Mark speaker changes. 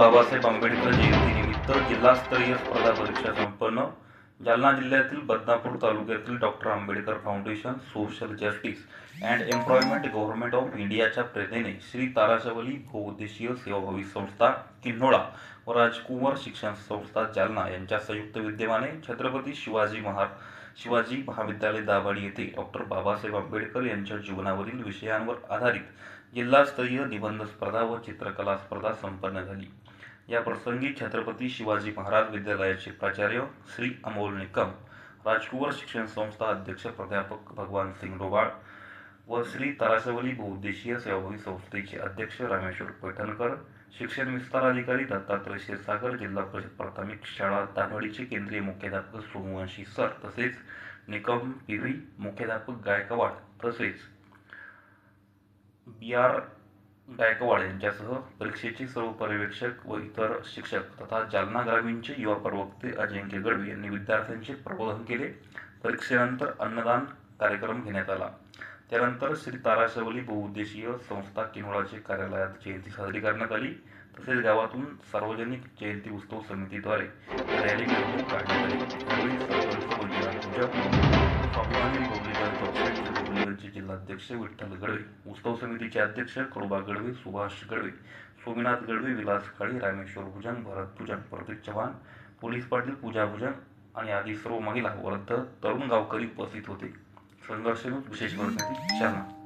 Speaker 1: बाबासाहेब आंबेडकर जयंतीनिमित्त जिल्हास्तरीय स्पर्धा परीक्षा संपन्न. जालना जिल्ह्यातील बदनापूर तालुक्यातील doctor Ambedkar foundation social justice and employment government of इंडियाच्या प्रेरणेने श्री ताराशवली बहुउद्देशीय सेवाभावी संस्था किन्होळा व राजकुंवर शिक्षण संस्था जालना यांच्या संयुक्त विद्यमाने छत्रपती शिवाजी महाविद्यालय दाभाडी येथे डॉक्टर बाबासाहेब आंबेडकर यांच्या जीवनावरील विषयांवर आधारित जिल्हास्तरीय निबंध स्पर्धा व चित्रकला स्पर्धा संपन्न झाली. या प्रसंगी छत्रपती शिवाजी महाराज विद्यालयाचे प्राचार्य श्री अमोल निकम, राजकुंवर शिक्षण संस्था अध्यक्ष प्राध्यापक भगवान सिंग डोबाळ व श्री ताराशवली बहुउद्देशीय सेवाभावी संस्थेचे अध्यक्ष रामेश्वर पैठणकर, शिक्षण विस्तार अधिकारी दत्तात्रय क्षीरसागर, जिल्हा परिषद प्राथमिक शाळा दाभाडीचे केंद्रीय मुख्याध्यापक सोमवंशी सर तसेच निकम पिव्ही, मुख्याध्यापक गायकवाड तसेच BR गायकवाड यांच्यासह परीक्षेचे सर्व पर्यवेक्षक व इतर शिक्षक तथा जालना ग्रामीणचे युवा प्रवक्ते अजिंक्य गडवे यांनी विद्यार्थ्यांचे प्रबोधन केले. परीक्षेनंतर अन्नदान कार्यक्रम घेण्यात आला. त्यानंतर श्री ताराशवली बहुउद्देशीय संस्था किन्होळाचे कार्यालयात जयंती साजरी करण्यात आली. तसेच गावातून सार्वजनिक जयंती उत्सव समितीद्वारे रॅली मिरवणूक काढण्यात आली. यावेळी सरपंच मंजुनाथ पूजक, स्वाभिमानी रिपब्लिकन पक्ष रिपब्लिकनचे जिल्हाध्यक्ष विठ्ठल गडवे, उत्सव समितीचे अध्यक्ष कडुबा गडवे, सुभाष गडवे, सोमनाथ गडवे, विलास काळे, रामेश्वर भुजंग, भरत भुजंग, प्रतीक चव्हाण, पोलीस पाटील पूजा भुजंग आणि आदी सर्व महिला, वृद्ध, तरुण गावकरी उपस्थित होते. संघर्ष न्यूज विशेष प्रतिनिधी जालना.